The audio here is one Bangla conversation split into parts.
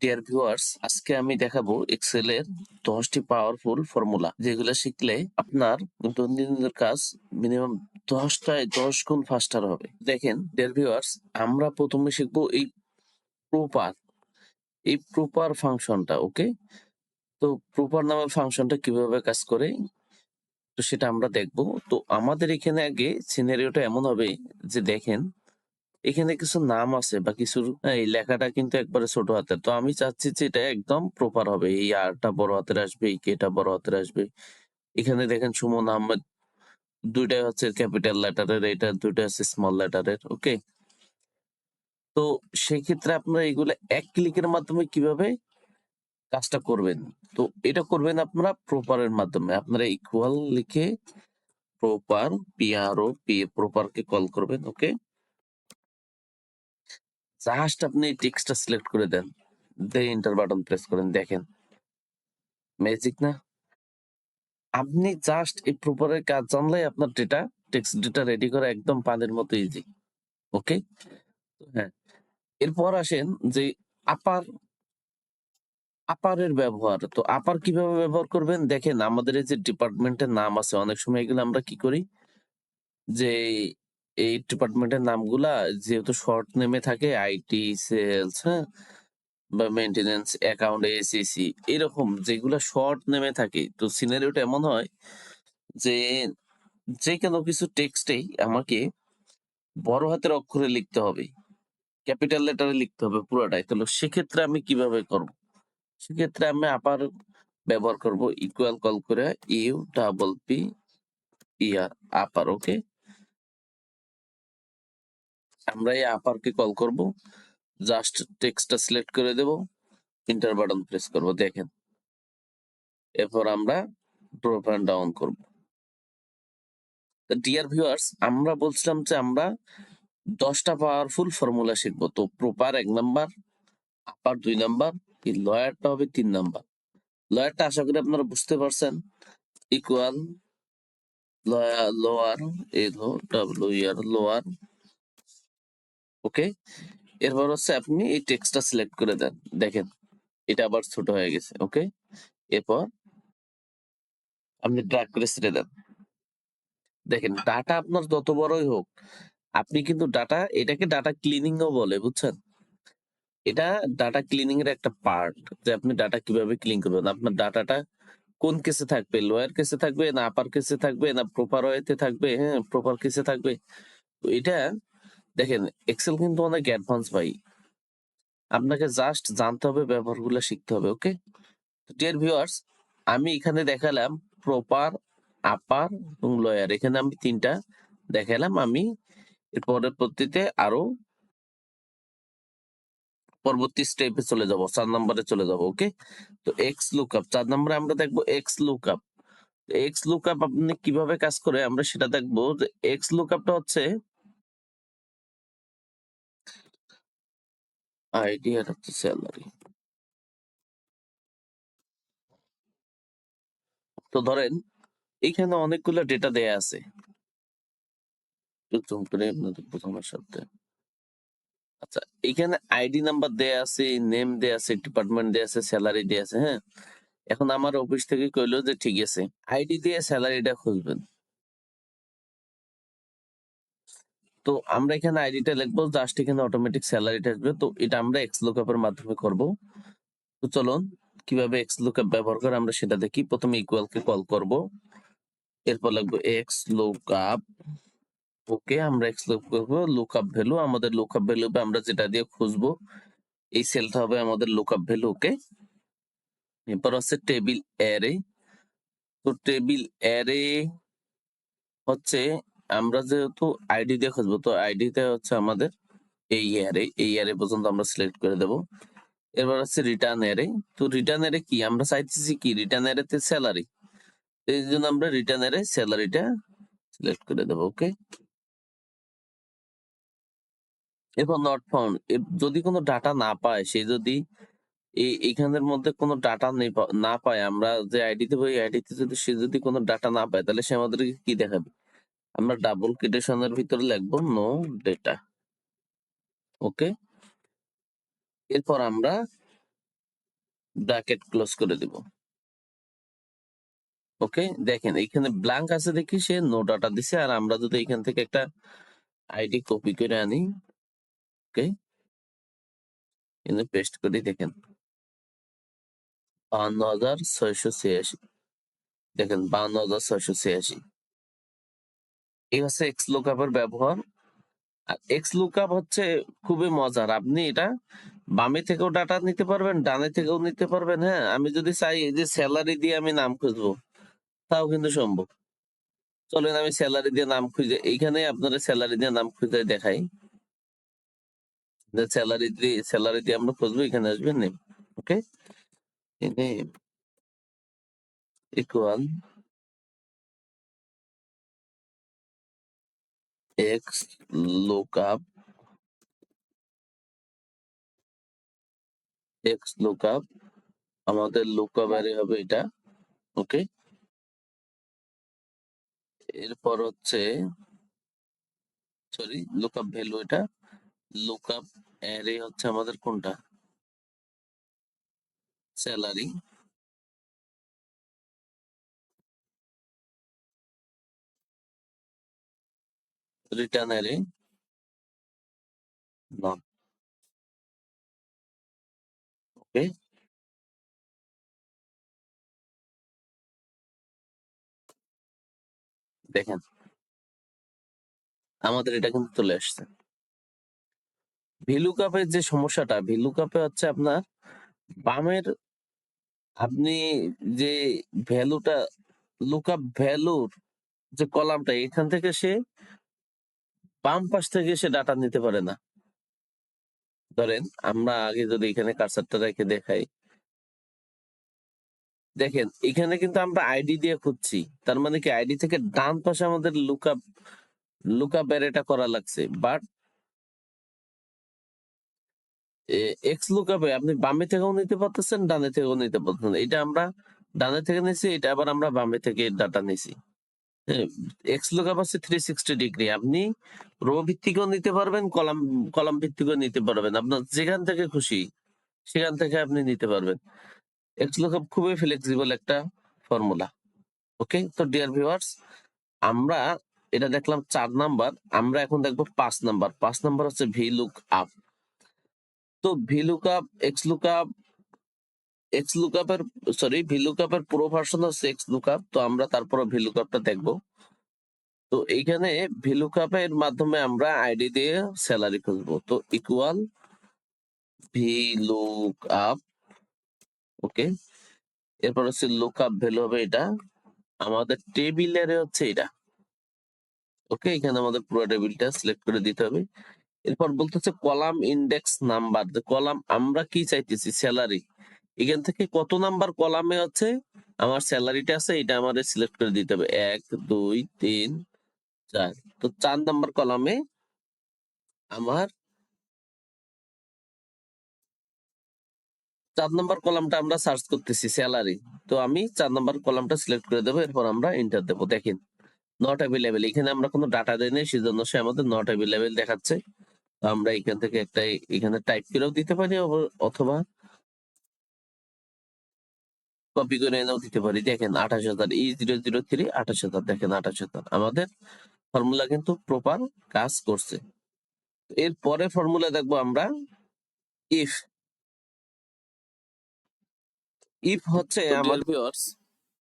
ডিয়ার ভিউয়ার্স, আজকে আমি দেখাবো এক্সেল এর 10টি পাওয়ারফুল ফর্মুলা যেগুলো শিখলে আপনার দৈনন্দিন কাজ মিনিমাম 10 গুণ ফাস্টার হবে। দেখেন ডিয়ার ভিউয়ার্স, আমরা প্রথমে শিখবো প্রপার এই প্রপার ফাংশনটা। ওকে, তো প্রপার নামের ফাংশনটা কিভাবে কাজ করে তো সেটা আমরা দেখবো। তো আমাদের এখানে আগে সিনারিওটা এমন হবে যে দেখেন এখানে কিছু নাম আছে বা কিছুর এই লেখাটা কিন্তু একবারে ছোট হাতের। তো আমি চাচ্ছি যে এটা একদম প্রপার হবে। এই আর-টা বড় হাতের আসবে, এই কে-টা বড় হাতের আসবে। এখানে দেখেন সুমন আহমেদ ২ টাই হচ্ছে ক্যাপিটাল লেটারের, এটা ২ টা হচ্ছে স্মল লেটারের। ওকে? তো সেক্ষেত্রে আপনারা এগুলা এক ক্লিকের মাধ্যমে কিভাবে কাজটা করবেন? তো এটা করবেন আপনারা প্রপার এর মাধ্যমে। আপনারা ইকুয়াল লিখে প্রপার, P-R-O-P প্রপার কে কল করবেন। ওকে? জাস্ট আপনি টেক্সটটা সিলেক্ট করে দেন। দিয়ে এন্টার বাটন প্রেস করেন। দেখেন ম্যাজিক না? আপনি জাস্ট এই প্রপারের কাজ জানলেই আপনার টেক্সট ডেটা রেডি করা একদম পানির মতো ইজি। ওকে? হ্যাঁ। এরপর আসেন যে আপার আপারের ব্যবহার। তো আপার কিভাবে ব্যবহার করবেন? দেখেন আমাদের এই যে ডিপার্টমেন্টের নাম আছে, অনেক সময় এগুলো আমরা কি করি? যে এই ডিপার্টমেন্টের নামগুলা যেহেতু শর্ট নেমে থাকে আইটি, সেলস, হ্যাঁ? বা মেইনটেন্যান্স, অ্যাকাউন্ট, এসিসি এরকম যেগুলা শর্ট নেমে থাকে। তো সিনারিওটা এমন হয় যে যেকোনো কিছু টেক্সটেই আমাকে বড় হাতের অক্ষরে লিখতে হবে। ক্যাপিটাল লেটারে লিখতে হবে পুরাটাই। তাহলে সেক্ষেত্রে আমি কিভাবে করব? সেক্ষেত্রে আমি আপার ব্যবহার করব। ইকুয়াল কল করে ইউ ডাবল পি ইয়ার আপার। ওকে? আমরা এই আপারকে কল করব। জাস্ট টেক্সটটা সিলেক্ট করে দেব। এন্টার বাটন প্রেস করব। দেখেন। এরপর আমরা ড্রপ অ্যান্ড ডাউন করব। ডিয়ার ভিউয়ার্স, আমরা বলছিলাম যে আমরা ১০ টা পাওয়ারফুল ফর্মুলা শিখব। তো প্রপার ১ নাম্বার, আপার ২ নাম্বার, এই লয়ারটা হবে ৩ নাম্বার। লয়ারটা আশা করি আপনারা বুঝতে পারছেন। Equal lower LOWER lower. Okay? এরপর হচ্ছে আপনি এই টেক্সটটা সিলেক্ট করে দেন। দেখেন এটা আবার ছোট হয়ে গেছে। ওকে? এরপর আপনি ড্রাগ করে ছেড়ে দেন। দেখেন ডাটা আপনার যত বড়ই হোক, আপনি কিন্তু এটাকে ডাটা ক্লিনিং ও বলে, বুঝছেন? এটা ডাটা ক্লিনিং এর একটা পার্ট যে আপনি ডাটা কিভাবে ক্লিন করবেন। আপনার ডাটাটা কোন কেসে থাকবে? লোয়ার কেসে থাকবে না আপার কেসে থাকবে না প্রপার ওয়েতে থাকবে, হ্যাঁ? প্রপার কেসে থাকবে। তো এটা দেখেন এক্সেল কিন্তু অনেক অ্যাডভান্স ভাই। আপনাকে জাস্ট জানতে হবে, ব্যবহারগুলো শিখতে হবে। ওকে? ডিয়ার ভিউয়ার্স, আমি এখানে দেখালাম প্রপার, আপার এবং লোয়ার। এখানে আমি ৩ টা দেখালাম। আমি এর পরবর্তীতে আরো পরবর্তী স্টেপে চলে যাব। ৪ নাম্বারে চলে যাব। ওকে? তো এক্স লুকআপ ৪ নাম্বারে আমরা দেখব এক্স লুকআপ। এক্স লুকআপ আপনি কিভাবে কাজ করে আমরা সেটা দেখবো। যে এক্স লুকআপটা হচ্ছে আইডি আর হচ্ছে স্যালারি। তো ধরেন এইখানে অনেকগুলো ডেটা দেয়া আছে। একটু জুম করে আপনাদের বোঝানোর স্বার্থে। আচ্ছা, এখানে আইডি নাম্বার দেয়া আছে, নেম দেয়া আছে, ডিপার্টমেন্ট দেয়া আছে, স্যালারি দেয়া আছে, হ্যাঁ? এখন আমার অফিস থেকে কইলো যে ঠিক আছে, আইডি দিয়ে স্যালারিটা খুঁজবেন। তো আমরা এখানে আইডিটা লিখবো, জাস্ট এখানে অটোমেটিক স্যালারিটা আসবে। তো এটা আমরা এক্স লুকআপ এর মাধ্যমে করব। তো চলুন কিভাবে এক্স লুকআপ ব্যবহার করে আমরা সেটা দেখি। প্রথমে ইকুয়াল কে কল করব। এরপর লিখবো এক্স লুকআপ। ওকে, আমরা এক্স লুক করব। লুকআপ ভ্যালু, আমাদের লুকআপ ভ্যালু আমরা যেটা দিয়ে খুঁজবো এই সেলটা হবে আমাদের লুকআপ ভ্যালু। ওকে? এরপর হচ্ছে টেবিল অ্যারে। তো টেবিল অ্যারে হচ্ছে আমরা যেহেতু আইডি দিয়ে খুঁজবো, তো আইডিতে হচ্ছে আমাদের এই অ্যারে পর্যন্ত আমরা সিলেক্ট করে দেব। এরপর হচ্ছে রিটার্ন অ্যারে। তো রিটার্ন অ্যারে কি আমরা চাইতেছি, কি রিটার্ন অ্যারেতে স্যালারি। এই জন্য আমরা রিটার্ন অ্যারে স্যালারিটা সিলেক্ট করে দেব। ওকে? এরপর নট ফাউন্ড, যদি কোনো ডাটা না পায়, সে যদি এইখানের মধ্যে কোনো ডাটা না পায়, আমরা যে আইডি দেবো এই আইডিতে যদি সে যদি কোনো ডাটা না পায় তাহলে সে আমাদেরকে কি দেখাবে? আমরা ডাবল কোটেশনের ভিতরে লিখবো নো ডেটা। ওকে? এরপর আমরা ব্র্যাকেট ক্লোজ করে দিব। ওকে, দেখেন এখানে ব্ল্যাঙ্ক আছে দেখি সে নো ডাটা দিছে। আর আমরা যদি এখান থেকে একটা আইডি কপি করে আনি, ওকে, এখানে পেস্ট করি, দেখেন 52,686, দেখেন 52,686। এই হচ্ছে এক্স লুকআপের ব্যবহার। আর এক্স লুকআপ হচ্ছে খুবই মজার। আপনি এটা বামে থেকেও ডাটা নিতে পারবেন, ডানে থেকেও নিতে পারবেন। হ্যাঁ, আমি যদি চাই এই যে স্যালারি দিয়ে আমি নাম খুঁজবো, তাও কিন্তু সম্ভব। চলেন আমি স্যালারি দিয়ে নাম খুঁজে, এইখানে আপনারা স্যালারি দিয়ে নাম খুঁজে দেখাই। স্যালারি দিয়ে আমরা খুঁজবো, এখানে আসবে name. Okay, name equal X lookup, X lookup, আমাদের লুকআপ অ্যারে হবে এটা। ওকে, এরপর হচ্ছে সরি লুকআপ ভ্যালু, এটা লুকআপ অ্যারে হচ্ছে আমাদের কোনটা, salary. Return array none. Okay, দেখেন আমাদের এটা কিন্তু চলে আসছে। ভিলুকাপের যে সমস্যাটা, ভিলুকাপে হচ্ছে আপনার বামের, আপনি যে ভ্যালুটা, লুকআপ ভ্যালুর যে কলামটা, এখান থেকে সে বাম পাশ থেকে সে ডাটা নিতে পারে না। ধরেন আমরা আগে যদি এখানে কার্সারটা রেখে দেখাই, দেখেন এখানে কিন্তু আমরা আইডি দিয়ে খুঁজছি। তার মানে কি আইডি থেকে ডান পাশে আমাদের লুকআপ অ্যারেটা করা লাগছে। বাট এক্স লুকআপে আপনি বামে থেকেও নিতে পারতেছেন, ডানে থেকেও নিতে পারতেছেন। এটা আমরা ডানে থেকে নিছি, এটা আবার আমরা বামে থেকে ডাটা নিছি। হ্যাঁ, এক্স লুকআপ হচ্ছে 360 ডিগ্রি। আপনি রো ভিত্তিকও নিতে পারবেন, কলাম কলাম ভিত্তিকও নিতে পারবেন। আপনার যেখান থেকে খুশি সেখান থেকে আপনি নিতে পারবেন। এক্স লুকআপ খুবই ফ্লেক্সিবল একটা ফর্মুলা। ওকে, তো ডিয়ার ভিউয়ার্স, আমরা এটা দেখলাম 4 নাম্বার। আমরা এখন দেখবো 5 নাম্বার। 5 নাম্বার হচ্ছে ভি লুক আপ। তো ভি লুক আপ, এক্স লুকআপের সরি ভি লুকআপের পুরো ভার্সন হচ্ছে এক্স লুকআপ। তো আমরা তারপরে ভি লুকআপটা দেখবো। তো এইখানে ভি লুকআপের মাধ্যমে আমরা আইডি দিয়ে স্যালারি খুঁজবো। তো ইকুয়াল ভি লুক আপ। ওকে, এরপর হচ্ছে লুকআপ ভ্যালু হবে এটা, আমাদের টেবিলের হচ্ছে এটা। ওকে, এখানে আমাদের পুরো টেবিলটা সিলেক্ট করে দিতে হবে। এরপর বলতেছে কলাম ইন্ডেক্স নাম্বার। কলাম আমরা কি চাইতেছি, স্যালারি। এখান থেকে কত নাম্বার কলামে হচ্ছে আমার স্যালারিটা আছে, এটা আমাদের সিলেক্ট করে দিতে হবে। 1 2 3 4। তো 4 নাম্বার কলামে আমার 4 নাম্বার কলামটা আমরা সার্চ করতেছি স্যালারি। তো আমি 4 নাম্বার কলামটা সিলেক্ট করে দেবো। এরপর আমরা এন্টার দেবো। দেখেন নট অ্যাভেলেবেল, এখানে আমরা কোনো ডাটা দেই নাই, সেজন্য সে আমাদের নট অ্যাভেলেবেল দেখাচ্ছে। তো আমরা এখান থেকে একটা এখানে টাইপ করেও দিতে পারি, অথবা কপি করে এনেও দিতে পারি। দেখেন 28,000, E003 28,000, দেখেন 28,000 আমাদের ফর্মুলা কিন্তু প্রপার কাজ করছে। এর পরে ফর্মুলা দেখবো আমরা ইফ। ইফ হচ্ছে তো ডিয়ার আমাদের ভিউয়ার্স,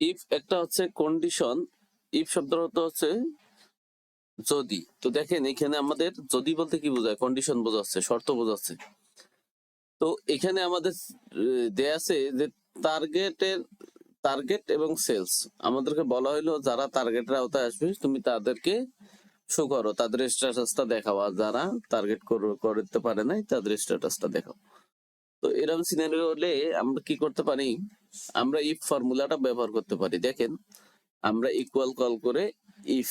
ইফ একটা হচ্ছে কন্ডিশন। ইফ শব্দের অর্থ হচ্ছে যদি। তো দেখেন এখানে আমাদের যদি বলতে কি বোঝায়, কন্ডিশন বোঝাচ্ছে, শর্ত বোঝাচ্ছে। তো এখানে আমাদের দেয়া আছে যে টার্গেট এবং সেলস। আমাদেরকে বলা হলো যারা টার্গেটের আওতায় আসবে তুমি তাদেরকে শো করো, তাদের স্ট্যাটাসটা দেখাও। আর যারা টার্গেট করতে পারে নাই তাদের স্ট্যাটাসটা দেখাও। তো এরকম সিনারিও হলে আমরা কি করতে পারি, আমরা ইফ ফর্মুলাটা ব্যবহার করতে পারি। দেখেন আমরা ইকুয়াল কল করে ইফ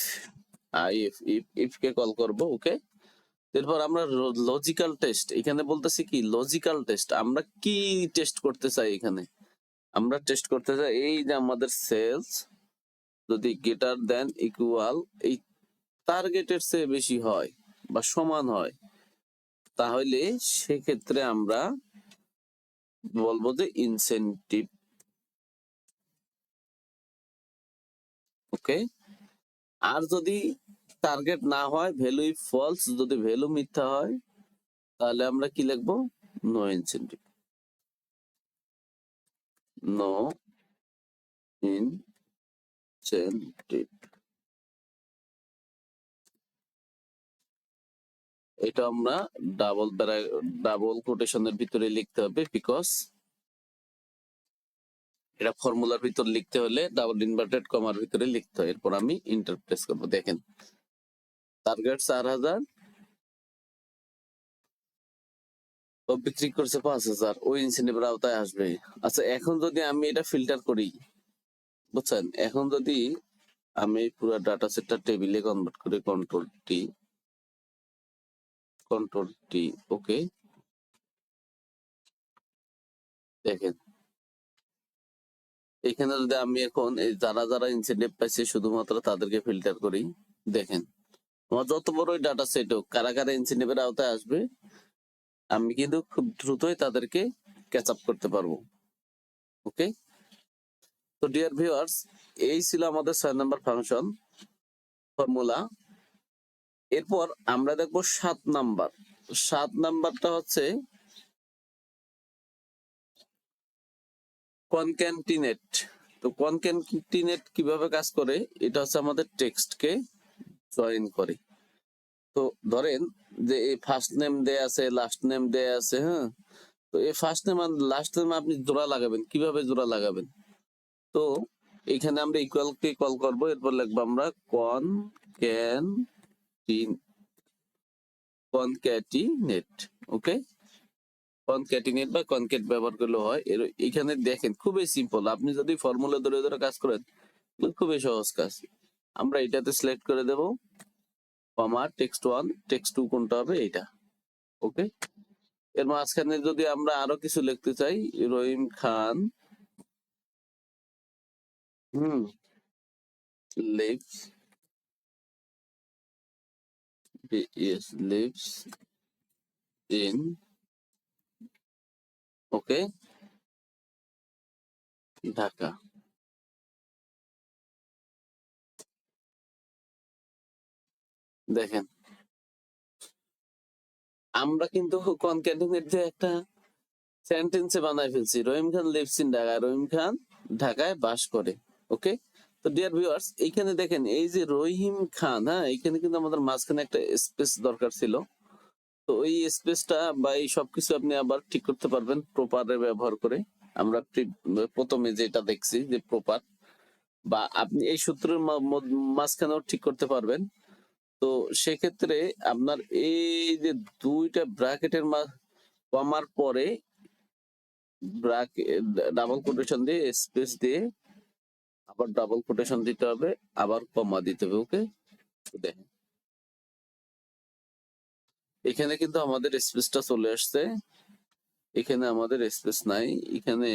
ইফ কে কল করব। ওকে, এরপর আমরা লজিক্যাল টেস্ট, এখানে বলতেছি কি লজিক্যাল টেস্ট। আমরা কি টেস্ট করতে চাই, এখানে আমরা টেস্ট করতে চাই এই যে আমাদের সেলস যদি গ্রেটার দেন ইকুয়াল এই টার্গেটের চেয়ে বেশি হয় বা সমান হয়, তাহলে সেক্ষেত্রে আমরা বলবো যে ইনসেনটিভ। ওকে, আর যদি টার্গেট না হয়, ভ্যালু ফলস, যদি ভ্যালু মিথ্যা হয়, তাহলে আমরা কি লিখবো? No incentive. No incentive. এটা আমরা ডাবল কোটেশনের ভিতরে লিখতে হবে, বিকজ এটা ফর্মুলার ভিতর লিখতে হলে ডাবল ইনভার্টেড কমার ভিতরে লিখতে হয়। এরপর আমি ইন্টারপ্রেস করবো। দেখেন, টার্গেট 4,000, ও বিক্রি করছে 5,000, ওই ইনসেন্টিভের আওতায় আসবে। আচ্ছা, এখন যদি আমি এটা ফিল্টার করি, বুঝছেন, এখন যদি আমি পুরো ডাটা সেটটা টেবিলে কনভার্ট করে কন্ট্রোল টি, ওকে, দেখেন এখানে যদি আমি এখন এই যারা যারা ইনসেন্টিভ পাইছে শুধুমাত্র তাদেরকে ফিল্টার করি, দেখেন আমার যত বড়ই ডাটা সেট হোক, কারা কারা ইনসেন্টিভের আওতায় আসবে, আমি কিন্তু খুব দ্রুতই তাদেরকে ক্যাচ আপ করতে পারবো। ওকে, তো ডিয়ার ভিউয়ার্স, এই ছিল আমাদের 6 নম্বর ফাংশন ফর্মুলা। এরপর আমরা দেখবো 7 নাম্বার। 7 নাম্বারটা হচ্ছে কনক্যাটিনেট। তো কনক্যাটিনেট কিভাবে কাজ করে, এটা হচ্ছে আমাদের টেক্সটকে জয়েন করে। তো ধরেন যে এই ফার্স্ট নেম দেয়া আছে, লাস্ট নেম দেয়া আছে, হ্যাঁ, তো এই ফার্স্ট নেম আর লাস্ট নেম আপনি জোড়া লাগাবেন, কিভাবে জোড়া লাগাবেন? তো এখানে আমরা ইকুয়াল কে কল করব, এরপর লিখবো আমরা কনক্যাটিনেট। ওকে, কনক্যাটিনেট বা কনক্যাট ব্যবহার করলে হয়। এখানে দেখেন খুবই সিম্পল, আপনি যদি ফর্মুলা ধরে ধরে কাজ করেন খুবই সহজ কাজ। আমরা এটাতে সিলেক্ট করে দেব, কমা টেক্সট 1, টেক্সট 2 কোনটা হবে? এটা। ওকে, এর মাঝখানে যদি আমরা আরো কিছু লিখতে চাই, রহিম খান লিভস, লিভস ইন, ওকে, ঢাকা। দেখেন আমরা কিন্তু কনক্যাটিনেট দিয়ে একটা সেন্টেন্সে বানাই ফেলছি, রহিম খান লিভস ইন ঢাকা, রহিম খান ঢাকায় বাস করে। ওকে, তো ডিয়ার ভিউয়ার্স, এইখানে দেখেন এই যে রহিম খান, হ্যাঁ, এখানে কিন্তু আমাদের মাঝখানে একটা স্পেস দরকার ছিল। তো ওই স্পেসটা বা এই সবকিছু আপনি আবার ঠিক করতে পারবেন প্রপারে ব্যবহার করে। আমরা প্রথমে যেটা দেখছি যে প্রপার, বা আপনি এই সূত্রের মাঝখানেও ঠিক করতে পারবেন। তো সেক্ষেত্রে আপনার এই যে দুইটা ব্র্যাকেটের কমার পরে ব্র্যাকেট ডাবল কোটেশন দিয়ে স্পেস দিয়ে আবার ডাবল কোটেশন দিতে হবে, আবার কমা দিতে হবে। ওকে, দেখেন এখানে কিন্তু আমাদের স্পেসটা চলে আসছে, এখানে আমাদের স্পেস নাই। এখানে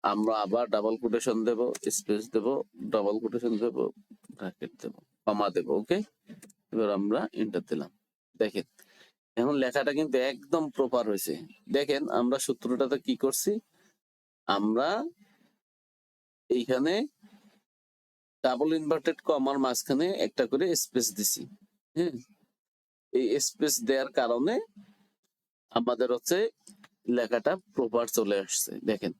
আমরা আবার ডাবল কোটেশন দেব, স্পেস দেব, ডাবল কোটেশন দেব, ব্র্যাকেট দেব, কমা দেব। ওকে, এবার আমরা এন্টার দিলাম। দেখেন এখন লেখাটা কিন্তু একদম প্রপার হয়েছে। দেখেন আমরা সূত্রটাতে কি করছি, আমরা এইখানে ডাবল ইনভার্টেড কমার মাঝখানে একটা করে স্পেস দিছি। হ্যাঁ, এই স্পেস দেওয়ার কারণে আমাদের হচ্ছে লেখাটা প্রপার চলে আসছে। দেখেন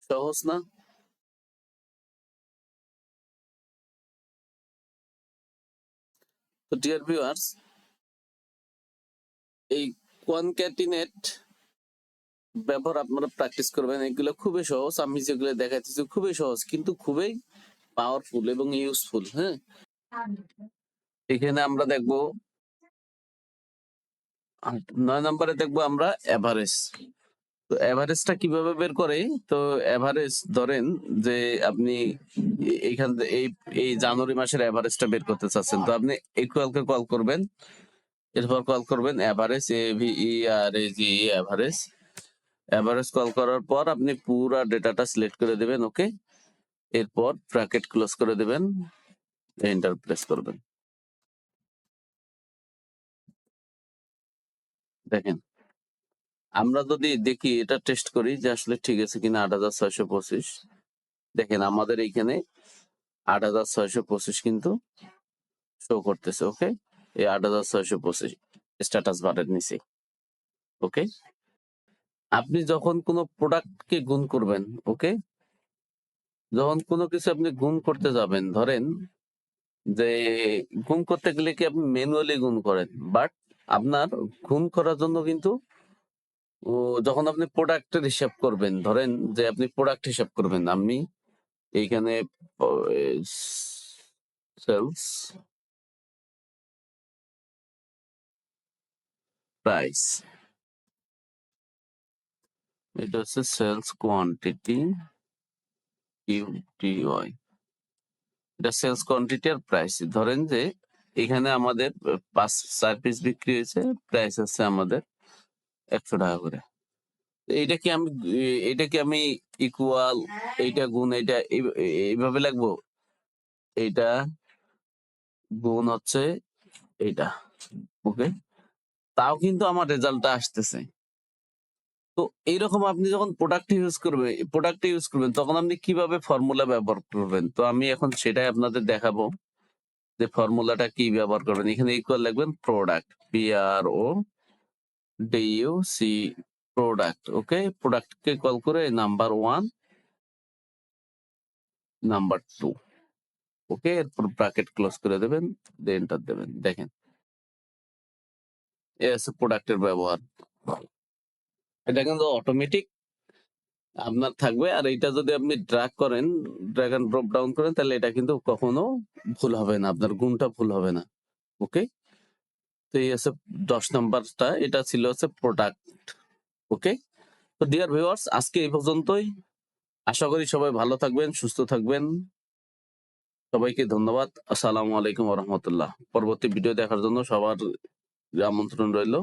সহজ না? তো ডিয়ার ভিউয়ার্স, এই কনক্যাটিনেট ব্যবহার আপনারা প্র্যাকটিস করবেন, এগুলো খুবই সহজ। আমি যেগুলো দেখাইতেছি খুবই সহজ, কিন্তু খুবই পাওয়ারফুল এবং ইউজফুল। হ্যাঁ, এখানে আমরা দেখবো 9 নম্বরে দেখবো আমরা এভারেজ। তো এভারেজটা কিভাবে বের করে? তো এভারেজ ধরেন যে আপনি এইখান এই এই জানুয়ারি মাসের এভারেজটা বের করতে চাচ্ছেন, তো আপনি ইকুয়াল কে কল করবেন, এরপর কল করবেন average, AVERAGE, average. Average call করার পর আপনি পুরা ডেটাটা সিলেক্ট করে দেবেন। ওকে, এরপর ব্র্যাকেট ক্লোজ করে দেবেন, এন্টার প্রেস করবেন। দেখেন আমরা যদি দেখি এটা টেস্ট করি যে আসলে ঠিক আছে কিনা ৮৬২৫, দেখেন আমাদের এইখানে ৮৬২৫ কিন্তু শো করতেছে। ওকে, এই ৮৬২৫ স্ট্যাটাস বারের নিচে। ওকে, আপনি যখন কোনো প্রোডাক্টকে গুণ করবেন, ওকে, যখন কোনো কিছু আপনি গুণ করতে যাবেন, ধরেন যে গুণ করতে গেলে কি আপনি ম্যানুয়ালি গুণ করেন, বাট আপনার গুণ করার জন্য কিন্তু যখন আপনি প্রোডাক্টের হিসাব করবেন, ধরেন যে আপনি প্রোডাক্ট হিসাব করবেন, আমি এইখানে সেলস প্রাইস, এটা হচ্ছে সেলস কোয়ান্টিটি কিউটিওয়াই, এটা সেলস কোয়ান্টিটি আর প্রাইস। ধরেন যে এখানে আমাদের 4 পিস বিক্রি হয়েছে, প্রাইস হচ্ছে আমাদের 100 টাকা করে। এইটা কি আমি ইকুয়াল এইটা গুণ এইটা এইভাবে লাগবো, এইটা গুণ হচ্ছে এইটা। ওকে, তাও কিন্তু আমার রেজাল্টটা আসতেছে। তো এইরকম আপনি যখন প্রোডাক্ট ইউজ করবেন তখন আপনি কিভাবে ফর্মুলা ব্যবহার করবেন, তো আমি এখন সেটাই আপনাদের দেখাবো যে ফর্মুলাটা কি ব্যবহার করবেন। এখানে ইকুয়াল লিখবেন প্রোডাক্ট, PRODUC, প্রোডাক্ট। ওকে, প্রোডাক্টকে কল করে নাম্বার 1, নাম্বার 2। ওকে, এরপর ব্র্যাকেট ক্লোজ করে দেবেন, দিয়ে এন্টার দেবেন। দেখেন এ আছে প্রোডাক্টের ব্যবহার। এটা কিন্তু অটোমেটিক আপনার থাকবে, আর এটা যদি আপনি ড্র্যাগ এন্ড ড্রপ ডাউন করেন, তাহলে এটা কিন্তু কখনো ভুল হবে না, আপনার গুণটা ভুল হবে না। ওকে, তো এই আছে 10 নাম্বারটা, এটা ছিল হচ্ছে প্রোডাক্ট। ওকে, তো ডিয়ার ভিউয়ার্স, আজকে এই পর্যন্তই। আশা করি সবাই ভালো থাকবেন, সুস্থ থাকবেন। সবাইকে ধন্যবাদ। আসসালামু আলাইকুম ওয়া রাহমাতুল্লাহ। পরবর্তী ভিডিও দেখার জন্য সবার আমন্ত্রণ রইল।